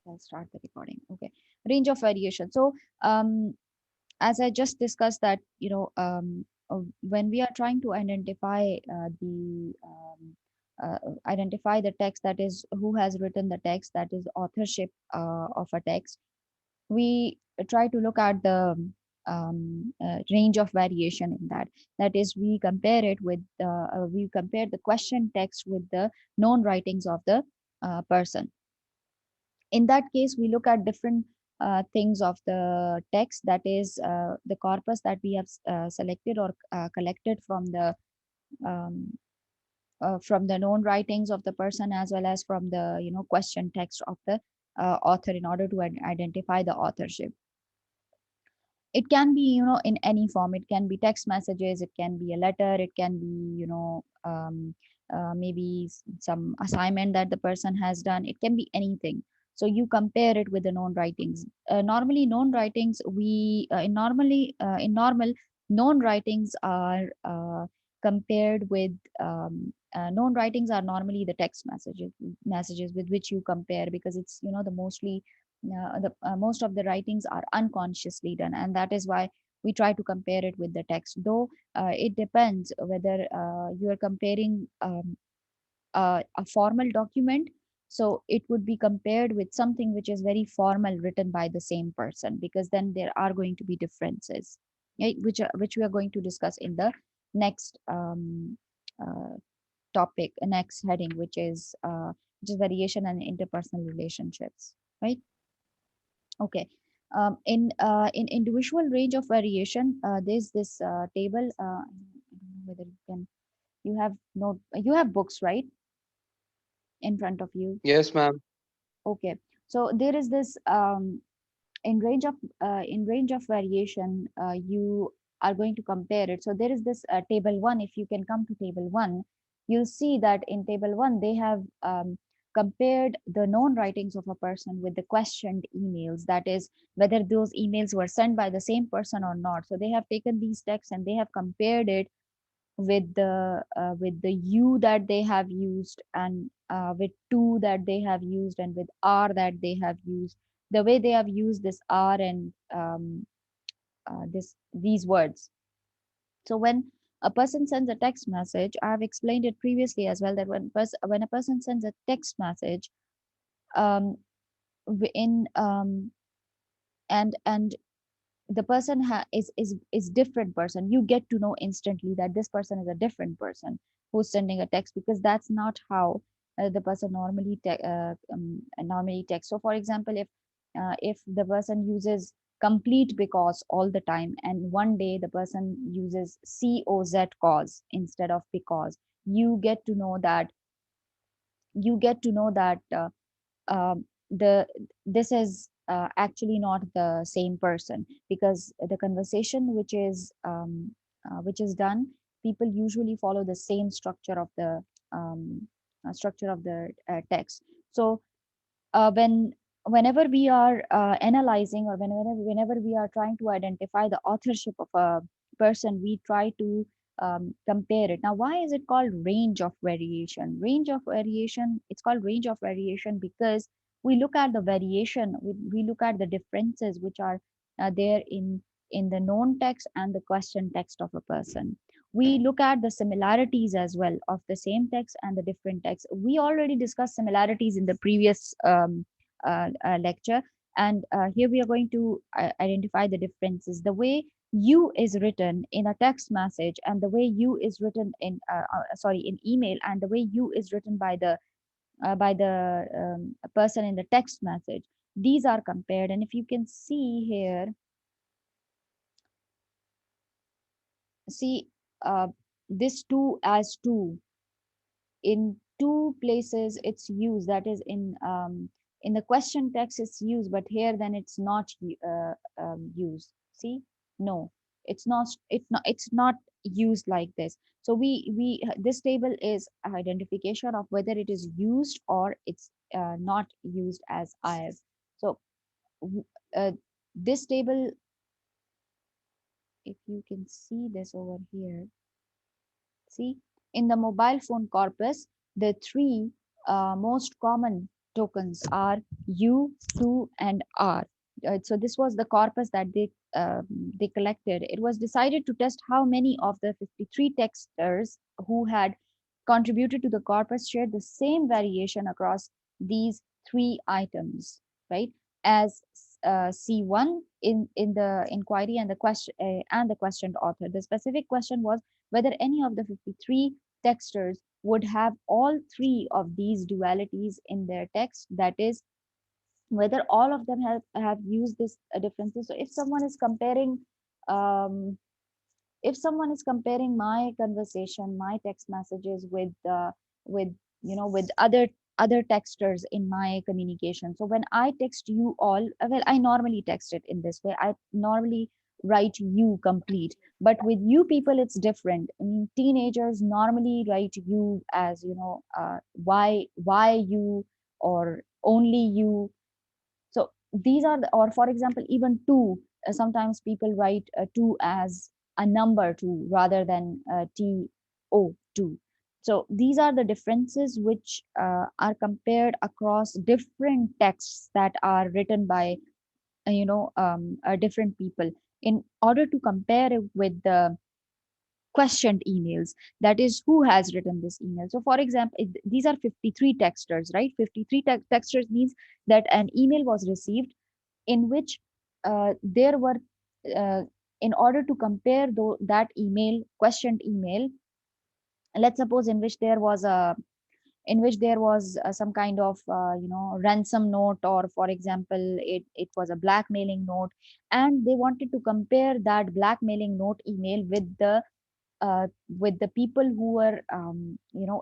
I'll start the recording. Okay. Range of variation. So, as I just discussed that, when we are trying to identify the text, that is who has written the text, that is authorship of a text, we try to look at the range of variation in that. That is, we compare the question text with the known writings of the person. In that case, we look at different things of the text, that is the corpus that we have selected or collected um, from the known writings of the person, as well as from the question text of the author, in order to identify the authorship. It can be in any form. It can be text messages, it can be a letter, it can be maybe some assignment that the person has done. It can be anything. So you compare it with the known writings. Normally known writings, we in normal, known writings are compared with known writings are normally the text messages with which you compare, because it's the most of the writings are unconsciously done, and that is why we try to compare it with the text. Though it depends whether you are comparing a formal document, so it would be compared with something which is very formal, written by the same person, because then there are going to be differences, right? Which we are going to discuss in the next uh, topic, next heading, which is variation and interpersonal relationships, right? Okay. In individual range of variation, there's this table. I don't know whether you have books, right, in front of you. Yes, ma'am. Okay. So there is this in range of variation. You are going to compare it. So there is this table one. If you can come to table one, you'll see that in table one they have compared the known writings of a person with the questioned emails. That is, whether those emails were sent by the same person or not. So they have taken these texts and they have compared it with the u that they have used, and with to that they have used, and with r that they have used, the way they have used this r and these words. So when a person sends a text message, I have explained it previously as well, that when a person sends a text message, um, in and the person is different person, you get to know instantly that this person is a different person who's sending a text, because that's not how the person normally text. So for example, if the person uses complete because all the time, and one day the person uses cause instead of because, you get to know that you get to know that um, the this is actually not the same person, because the conversation which is done, people usually follow the same um, structure of the text. So whenever we are analyzing, or whenever we are trying to identify the authorship of a person, we try to compare it. Now, why is it called range of variation? It's called range of variation because we look at the variation, we look at the differences which are there in the known text and the question text of a person. We look at the similarities as well of the same text and the different text. We already discussed similarities in the previous lecture, and here we are going to identify the differences. The way you is written in a text message, and the way you is written in email, and the way you is written by the person in the text message, these are compared. And if you can see here, see this two as two, in two places it's used, that is in the question text it's used, but here then it's not used. See, no, it's not used like this. So we this table is identification of whether it is used or it's not used as is. So w- uh, this table, if you can see this over here, see, in the mobile phone corpus, the three most common tokens are U, to, and R. So this was the corpus that they collected. It was decided to test how many of the 53 texters who had contributed to the corpus shared the same variation across these three items, right? As C1 in the inquiry and the questioned author. The specific question was whether any of the 53 texters would have all three of these dualities in their text. That is, whether all of them have used this differences. So um, if someone is comparing my conversation, my text messages with with other texters in my communication. So when I text you all, well, I normally text it in this way. I normally write you complete, but with you people it's different. I mean, teenagers normally write you as why you, or only you. So these are or for example, even two, sometimes people write two as a number two rather than two. So these are the differences which are compared across different texts that are written by different people, in order to compare it with the questioned emails. That is, who has written this email. So for example, these are 53 texters, right? 53 texters means that an email was received in which there were uh, in order to compare that email, questioned email, let's suppose in which there was some kind of ransom note, or for example it was a blackmailing note, and they wanted to compare that blackmailing note email uh, with the people who were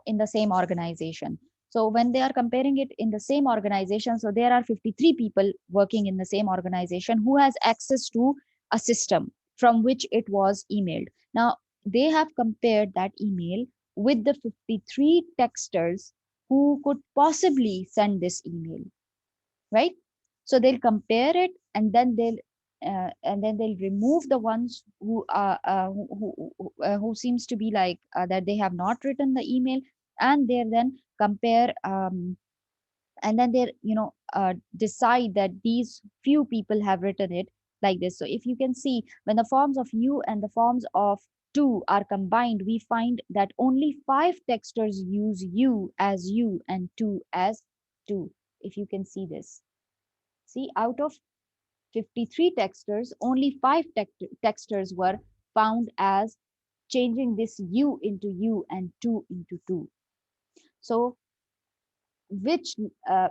in the same organization. So when they are comparing it in the same organization, so there are 53 people working in the same organization who has access to a system from which it was emailed. Now they have compared that email with the 53 texters who could possibly send this email, right? So they'll compare it, and then they'll remove the ones who seems to be like that they have not written the email, and they then compare, and then they decide that these few people have written it like this. So if you can see, when the forms of you and the forms of two are combined, we find that only five texters use you as you and two as two. If you can see this, see, out of 53 texters, only five texters were found as changing this you into you and two into two. So which uh,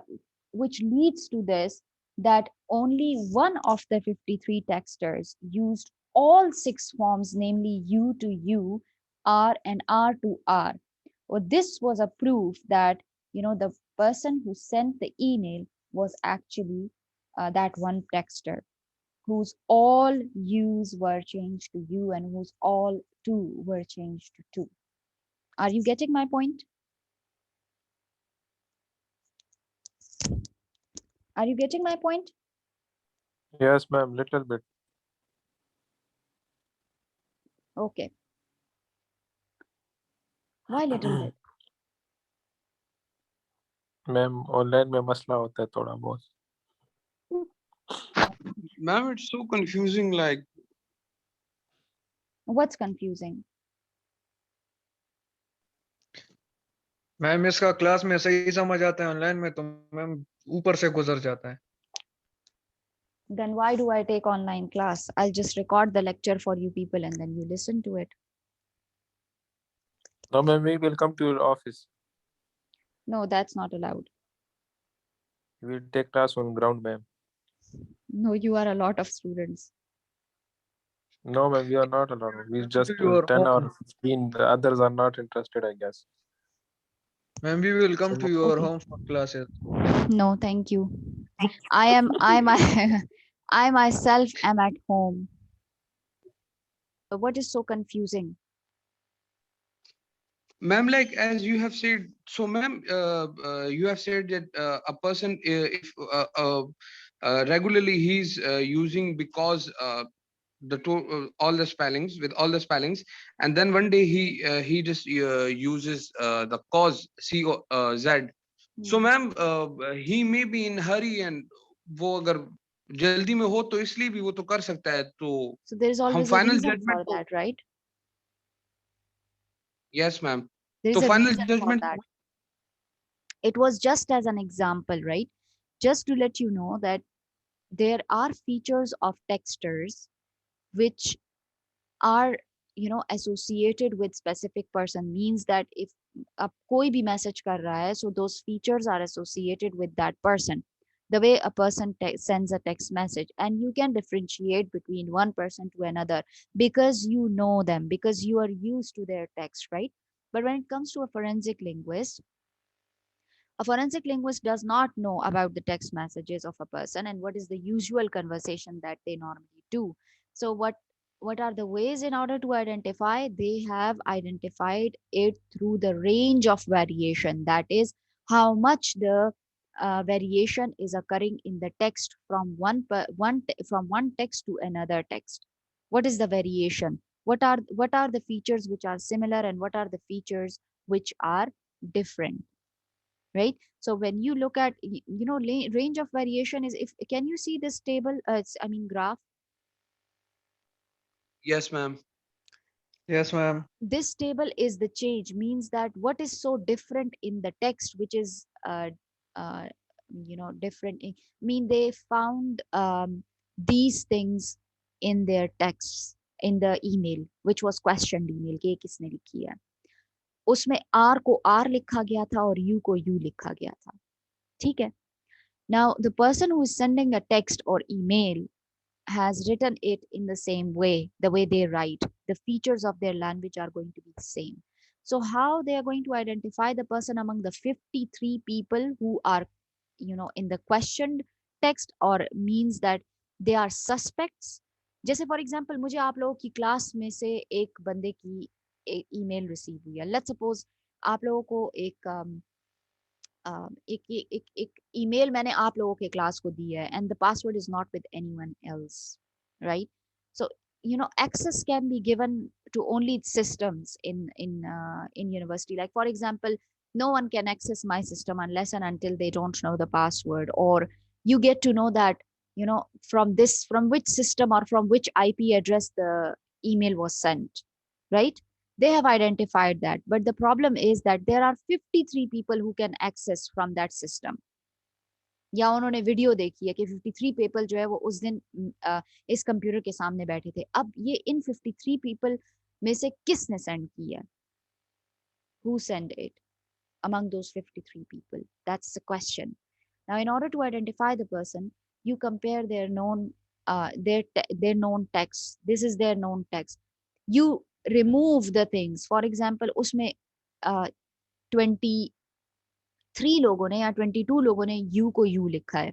which leads to this, that only one of the 53 texters used all six forms, namely U to U, R, and R to R. Well, this was a proof that the person who sent the email was actually that one texter whose all U's were changed to U and whose all two were changed to two. Are you getting my point? Are you getting my point? Yes, ma'am, little bit. Okay. Why little bit? Ma'am online में मसला होता है थोड़ा बहुत. Ma'am, it's so confusing. Like, What's confusing? Ma'am इसका class में सही समझ आता है, ऑनलाइन में तो मैम ऊपर से गुजर जाता है. Then why do I take online class? I'll just record the lecture for you people and then you listen to it. No, ma'am, we will come to your office. No, that's not allowed. We will take class on ground, ma'am. No, you are a lot of students. No, ma'am, we are not allowed. We just To your 10 or home. 15. The others are not interested, I guess. Ma'am we will come to your Okay. Home for classes. No, thank you. I I myself am at home. But what is so confusing? ma'am, like as you have said, so ma'am, you have said that a person, if regularly he's using, because all the spellings with all the spellings, and then one day he just uses the cause, C O Z, So Hmm. ma'am, he may be in hurry and वो अगर जल्दी में हो तो इसलिए भी वो तो कर सकता है, तो So there is um always a final reason judgement for to that, right? Yes ma'am, There to is a final reason for judgement that. It was just as an example, right? Just to let you know that there are features of texters which are, associated with specific person, means that if ab koi bhi message kar raha hai, so those features are associated with that person. The way a person sends a text message, and you can differentiate between one person to another because you know them, because you are used to their text, right? But when it comes to a forensic linguist does not know about the text messages of a person and what is the usual conversation that they normally do. So what are the ways in order to identify? They have identified it through the range of variation. That is how much the variation is occurring in the text from from one text to another text. What is the variation? What are the features which are similar and what are the features which are different? Right? So when you look at range of variation is, if can you see this table, I mean graph? Yes ma'am. Yes, ma'am. This table is the change, means that what is so different in the text, which is uh, different mean they found these things in their texts, in the email which was questioned email के किसने लिखी है, उसमें are को are लिखा गया था और यू को यू लिखा गया था. ठीक है. Now, the person who is sending a text or email has written it in the same way, the way they write. The features of their language are going to be the same. So, how they are going to identify the person among the 53 people who are, in the questioned text, or means that they are suspects. जैसे for example मुझे आप लोगों की class में से एक बंदे की ईमेल रिसीव हुई है. लेट्स सपोज आप लोगों को एक ईमेल मैंने आप लोगों के क्लास को दी है and the password is not with anyone else, right? So access can be given to only systems in university. Like for example, no one can access my system unless and until they don't know the password, or you get to know that from which system or from which IP address the email was sent, right? They have identified that, but the problem is that there are 53 people who can access from that system. या उन्होंने video देखी है कि 53 people जो है वो उस दिन इस कंप्यूटर के सामने बैठे थे. अब ये इन 53 पीपल में से किसने सेंड किया? Who sent it among those 53 people? That's the question. Now, in order to identify the person, you compare their known their known text. This is their known text. You remove the things. For example, उसमें 23 लोगों ने या 22 लोगों ने you को you लिखा है.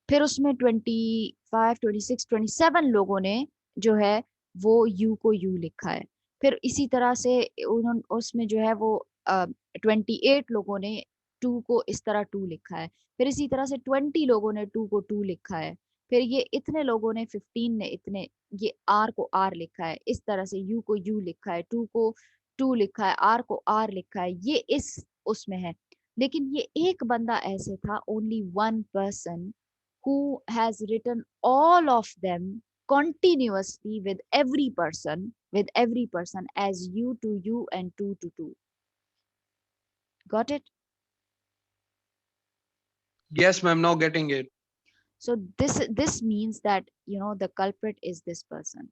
फिर उसमें 25, 26, 27 लोगों ने जो है वो यू को यू लिखा है. फिर इसी तरह से उन्होंने उसमें जो है वो 28 लोगों ने टू को इस तरह टू लिखा है. फिर इसी तरह से 20 लोगों ने टू को टू लिखा है. फिर ये इतने लोगों ने 15 ने इतने ये आर को आर लिखा है. इस तरह से यू को यू लिखा है, टू को टू लिखा है, आर को आर लिखा है. ये इस उसमें है. लेकिन ये एक बंदा ऐसे था, only one person who has written all of them continuously with every person as you to you and two to two. Got it? Yes ma'am, now getting it. So this means that the culprit is this person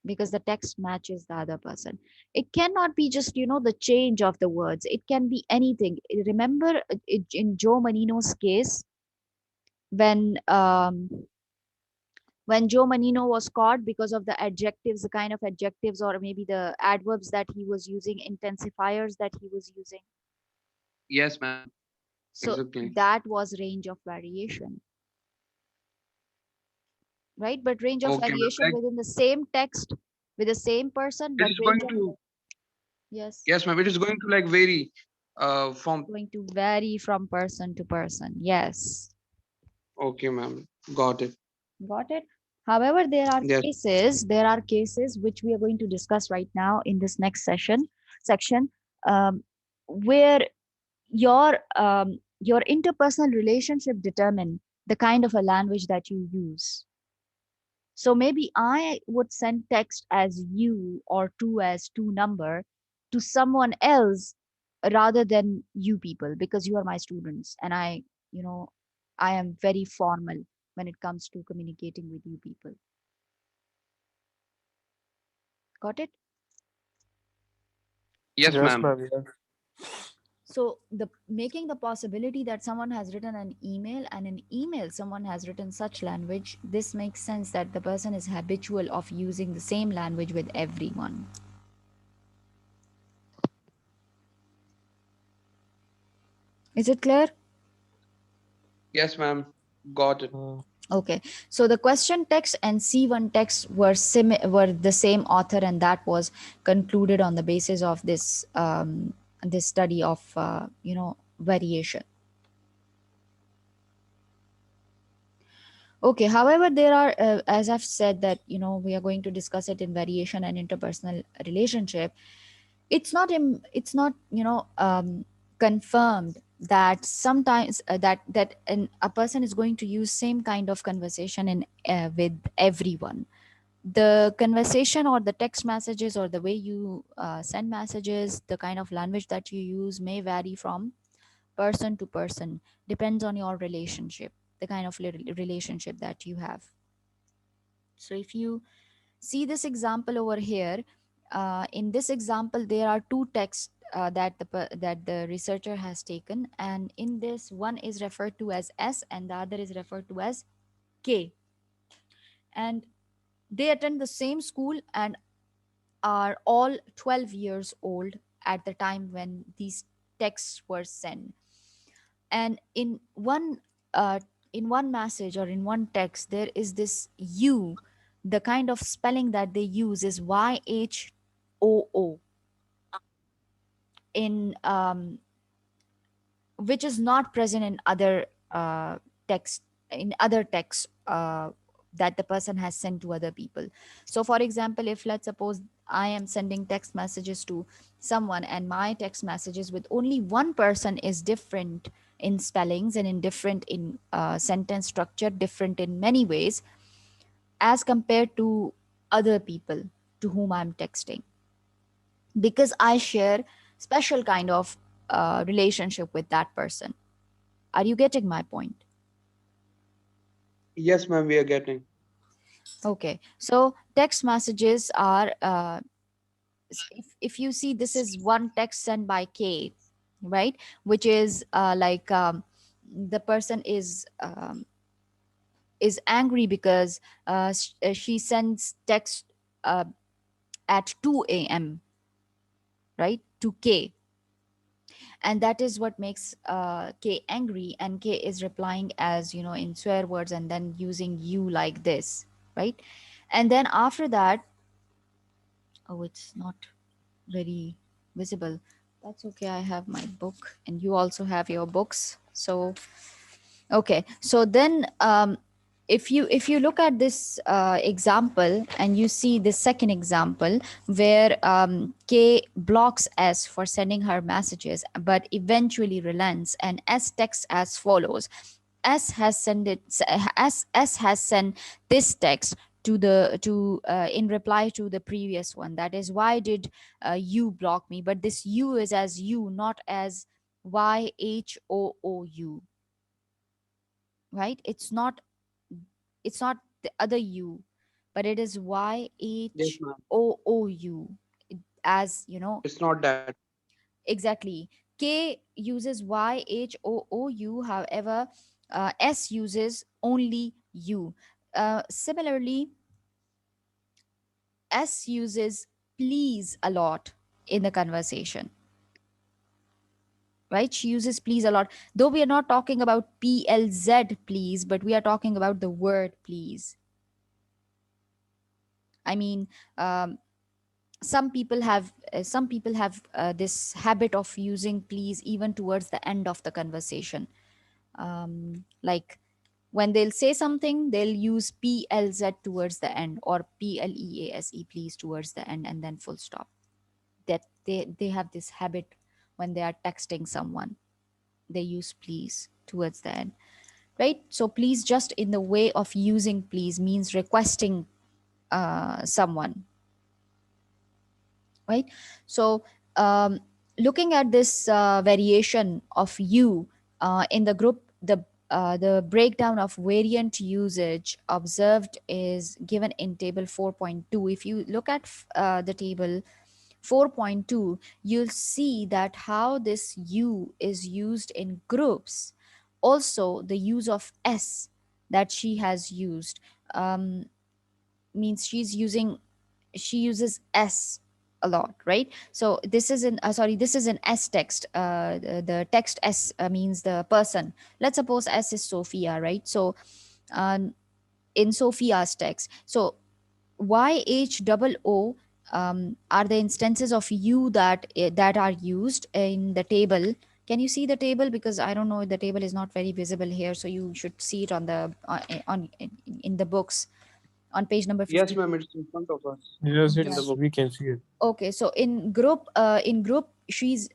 because the text matches the other person. It cannot be just the change of the words. It can be anything. Remember in Joe Manino's case, when Joe Manino was caught because of the adjectives, the kind of adjectives or maybe the adverbs that he was using, intensifiers that he was using. Yes ma'am, So exactly. that was range of variation, right? But range of Okay ma'am, variation like within the same text with the same person, it but is going range of, to, yes, yes ma'am, it is going to like vary from. going to vary from person to person. Yes. Okay ma'am, got it. Got it. However, Yes. there are cases which we are going to discuss right now in this next section, where your interpersonal relationship determine the kind of a language that you use. So maybe I would send text as you or two as two number to someone else rather than you people, because you are my students and you know, I am very formal when it comes to communicating with you people. Got it? Yes, Yes, ma'am. ma'am. Yeah. So the making the possibility that someone has written an email and in email someone has written such language, this makes sense that the person is habitual of using the same language with everyone. Is it clear? Yes, ma'am. Got it. Mm. Okay, so the question text and C1 text were the same author, and that was concluded on the basis of this study of variation. Okay, however, there are, as I've said, that we are going to discuss it in variation and interpersonal relationship. It's not confirmed that sometimes a person is going to use same kind of conversation in with everyone. The conversation or the text messages or the way you send messages, the kind of language that you use may vary from person to person, depends on your relationship, the kind of relationship that you have. So if you see this example over here, in this example there are two texts that the researcher has taken, and in this one is referred to as S and the other is referred to as K, and they attend the same school and are all 12 years old at the time when these texts were sent. And uh, in one message or in one text there is this you, the kind of spelling that they use is YHOO, in which is not present in other text, in other texts that the person has sent to other people. So for example, if let's suppose I am sending text messages to someone and my text messages with only one person is different in spellings and in different in sentence structure, different in many ways as compared to other people to whom I'm texting, because I share special kind of relationship with that person. Are you getting my point? Yes, ma'am. We are getting. Okay, so text messages are if you see, this is one text sent by K, right, which is the person is angry because she sends text uh, at 2 a.m., right, to K, and that is what makes K angry, and K is replying as in swear words and then using you like this, right? And then after that, oh, it's not very visible. That's okay, I have my book and you also have your books. So okay, so then if you look at this example and you see the second example where K blocks S for sending her messages but eventually relents, and S texts as follows. S has sent this text to the to in reply to the previous one, that is, why did you block me, but this you is as you, not as YHOOU, right? It's not the other you, but it is Yes, ma'am. YHOOU, as It's not that. exactly. K uses YHOOU, however S uses only you. Similarly, S uses please a lot in the conversation, right? She uses please a lot, though we are not talking about PLZ please, but we are talking about the word please. I mean, um, some people have this habit of using please even towards the end of the conversation. Like when they'll say something, they'll use PLZ towards the end, or PLEASE please towards the end, and then full stop. That they have this habit when they are texting someone. they use please towards the end, right? So please, just in the way of using please, means requesting someone, right? So um, looking at this variation of you in the group, the breakdown of variant usage observed is given in table 4.2. If you look at the table 4.2, you'll see that how this you is used in groups. Also, the use of s that she has used um, means she uses s a lot, right? So this is an sorry, this is an s text. The text s means the person. Let's suppose s is Sophia, right? So um, in Sophia's text, so YHOO are the instances of you that are used in the table. Can you see the table? Because I don't know, the table is not very visible here, so you should see it on the on in the books on page number Yes, 50. ma'am, it's in front of us Yes, in the Yeah. it's book. we can see it. Okay, so in group she's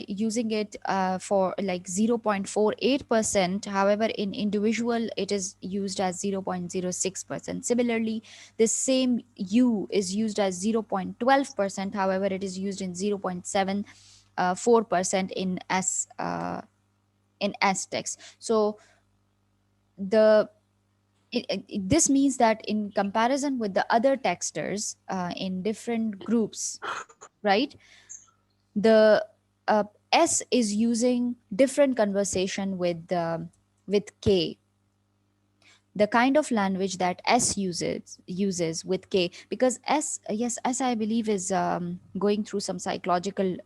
using it for like 0.48%. However, in individual it is used as 0.06%. Similarly, this same u is used as 0.12%. However, it is used in 0.74% in s text. So the this means that in comparison with the other texters in different groups, right, the s is using different conversation with k, the kind of language that s uses with k, because s, yes, s I believe is going through some psychological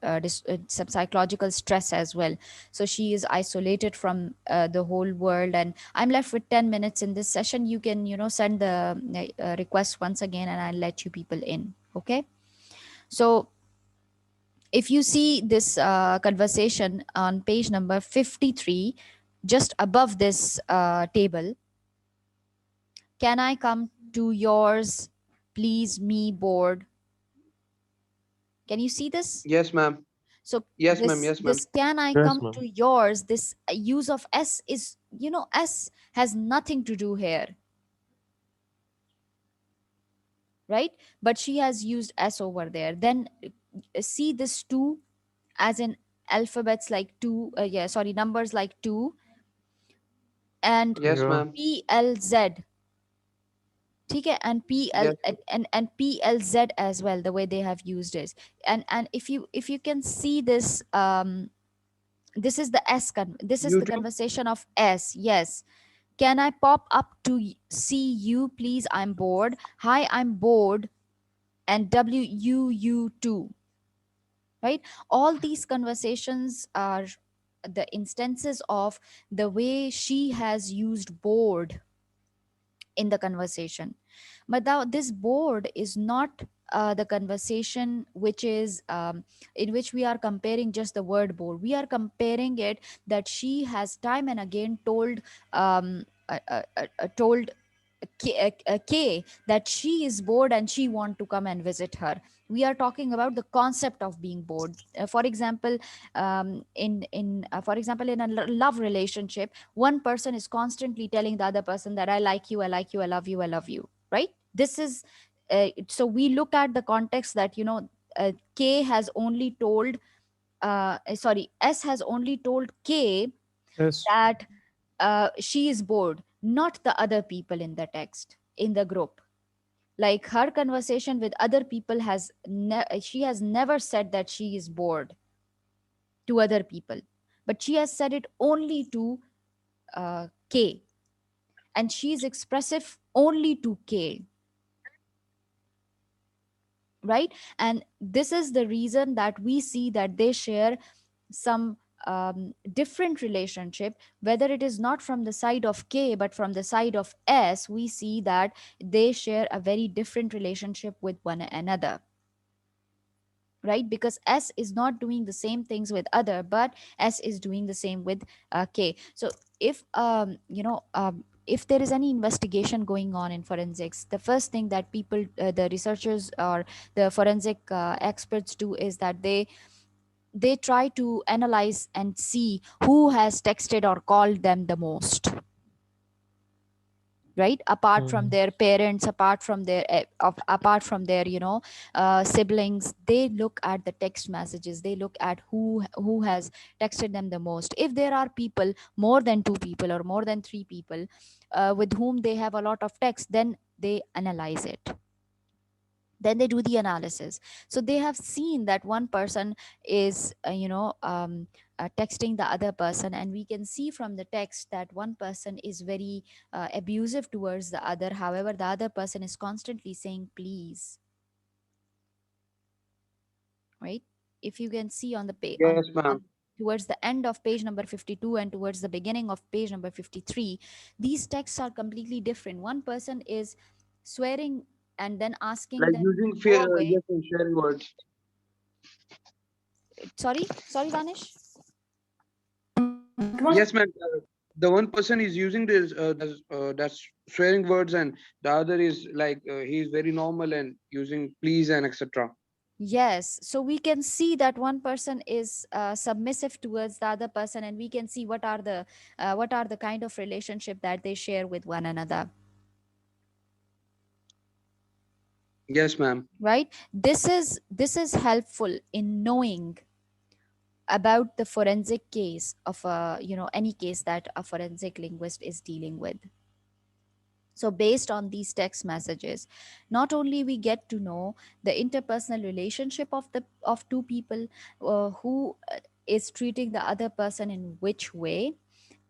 some psychological stress as well. So she is isolated from the whole world, and I'm left with 10 minutes in this session. You can, send the request once again, and I'll let you people in. Okay, so if you see this conversation on page number 53, just above this table, can I come to yours, please, me, board? Can you see this? Yes, ma'am. So Yes, ma'am. this Yes, ma'am. this can I Yes, come ma'am. to yours, this use of s is, s has nothing to do here, right? But she has used s over there. Then see this two as in alphabets like two, yeah, sorry, numbers like two, and Yes, Yeah. ma'am. PLZ. ठीक है, and pl Yes, ma'am. and plz as well, the way they have used it. And if you can see this, this is the this is the YouTube. conversation of s. Yes. Can I pop up to see you, please, I'm bored. Hi, I'm bored. And WUU2, right? All these conversations are the instances of the way she has used bored in the conversation. But now this board is not the conversation which is in which we are comparing just the word board. We are comparing it that she has time and again told K that she is bored and she want to come and visit her. We are talking about the concept of being bored. For example, in a love relationship, one person is constantly telling the other person that I like you, I like you, I love you, I love you, right? This is so we look at the context that, K has only told sorry, S has only told K Yes. that she is bored, not the other people in the text, in the group. Like her conversation with other people she has never said that she is bored to other people, but she has said it only to K, and she is expressive only to K, right? And this is the reason that we see that they share some different relationship, whether it is not from the side of K but from the side of S. We see that they share a very different relationship with one another, right? Because S is not doing the same things with other, but S is doing the same with K. So if if there is any investigation going on in forensics, the first thing that the researchers or the forensic experts do is that they try to analyze and see who has texted or called them the most, right? Apart from Mm. their parents, apart from their apart from their siblings, they look at the text messages, they look at who has texted them the most. If there are people, more than two people or more than three people, with whom they have a lot of text, then they analyze it, then they do the analysis. So they have seen that one person is texting the other person, and we can see from the text that one person is very abusive towards the other. However, the other person is constantly saying please, right? If you can see on the page Yes, ma'am. on towards the end of page number 52 and towards the beginning of page number 53, these texts are completely different. One person is swearing and then asking Like them using to go away. yes, and sharing words. Sorry, Danish. Yes, ma'am. The one person is using that's swearing words, and the other is like he's very normal and using please and etc. Yes, so we can see that one person is submissive towards the other person, and we can see what are the kind of relationship that they share with one another. Yes, ma'am. Right? This is helpful in knowing about the forensic case of any case that a forensic linguist is dealing with. So based on these text messages, not only we get to know the interpersonal relationship of two people, who is treating the other person in which way,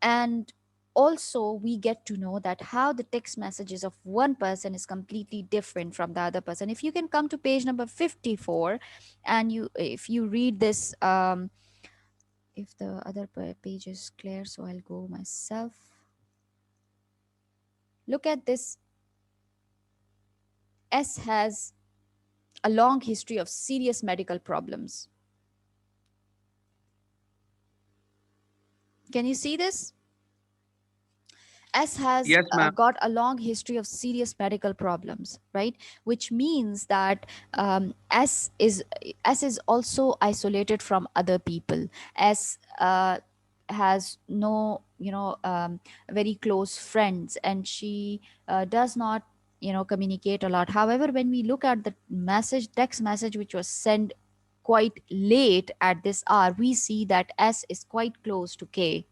and also we get to know that how the text messages of one person is completely different from the other person. If you can come to page number 54, and if you read this, if the other page is clear, so I'll go myself. Look at this. S has a long history of serious medical problems. Can you see this? S has Yes, ma'am. got a long history of serious medical problems, right? Which means that S is also isolated from other people. S has no, very close friends, and she does not, communicate a lot. However, when we look at the text message which was sent quite late at this hour, we see that S is quite close to K.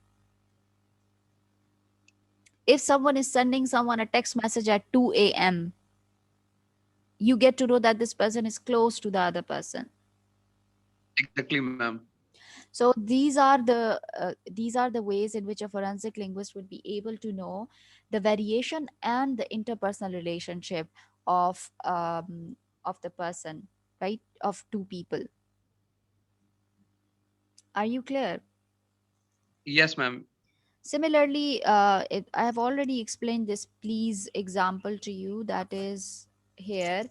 If someone is sending someone a text message at 2 a.m., you get to know that this person is close to the other person. Exactly, ma'am. So these are the ways in which a forensic linguist would be able to know the variation and the interpersonal relationship of the person, right, of two people. Are you clear? Yes, ma'am. Similarly, I have already explained this please example to you, that is here.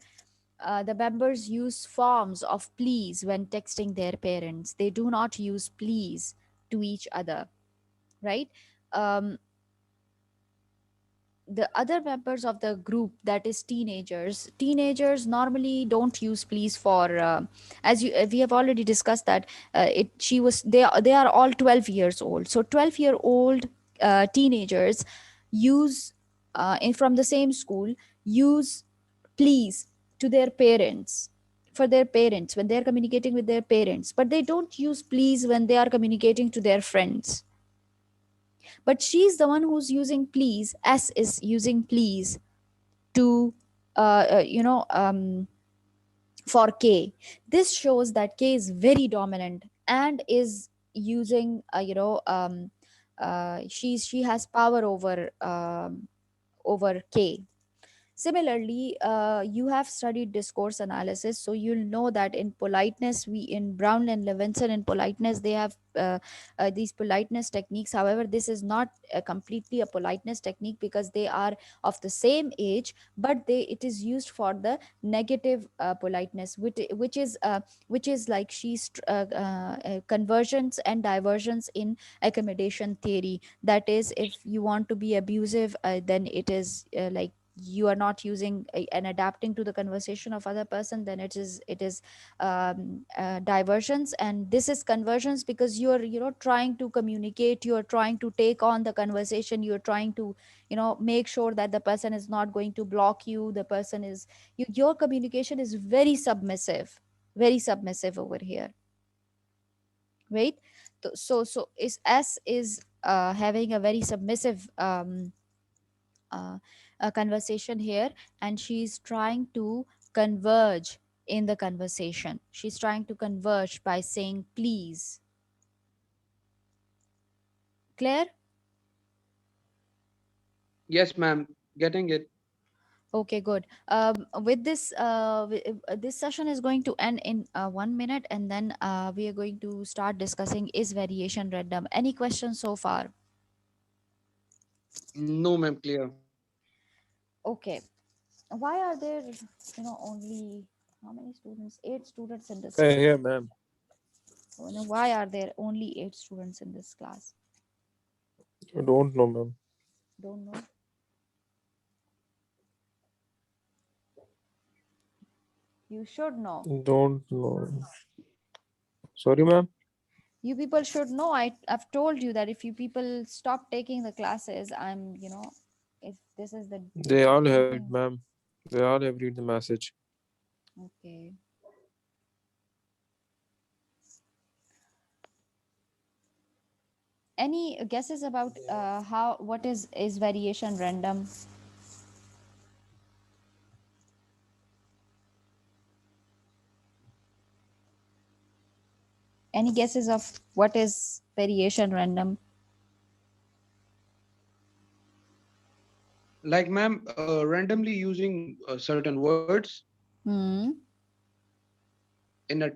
The members use forms of please when texting their parents. They do not use please to each other, right? Um, the other members of the group, that is teenagers normally don't use please for as you we have already discussed that it she was they are all 12 years old. So 12-year-old teenagers use from the same school, use please to their parents, for their parents when they are communicating with their parents, but they don't use please when they are communicating to their friends. But she's the one who's using please. S is using please to for K. This shows that K is very dominant and is using she has power over K. Similarly, you have studied discourse analysis, so you'll know that in politeness, we in Brown and Levinson in politeness, they have these politeness techniques. However, this is not completely a politeness technique because they are of the same age, but it is used for the negative politeness, which is like conversions and diversions in accommodation theory. That is, if you want to be abusive, then it is like you are not using and adapting to the conversation of other person, then it is diversions. And this is conversions because you're trying to communicate, you're trying to take on the conversation, you're trying to make sure that the person is not going to block you, the person is your communication is very submissive over here, right? So is S is having a very submissive uh, conversation here, and she's trying to converge in the conversation. She's trying to converge by saying please. Claire? Yes, ma'am. Getting it. Okay, good. With this, this session is going to end in 1 minute, and then we are going to start discussing is variation random. Any questions so far? No, ma'am. Clear. Okay. Why are there, only how many students? 8 students in this Hey, class. here, ma'am. Why are there only 8 students in this class? I don't know, ma'am. Don't know. You should know. Don't know. Sorry, ma'am. You people should know. I've told you that if you people stop taking the classes, if this is the They all have read, something. ma'am. They all have read the message. Okay. Any guesses about how what is variation random? Any guesses of what is variation random? Like, ma'am, randomly using certain words Hmm. in a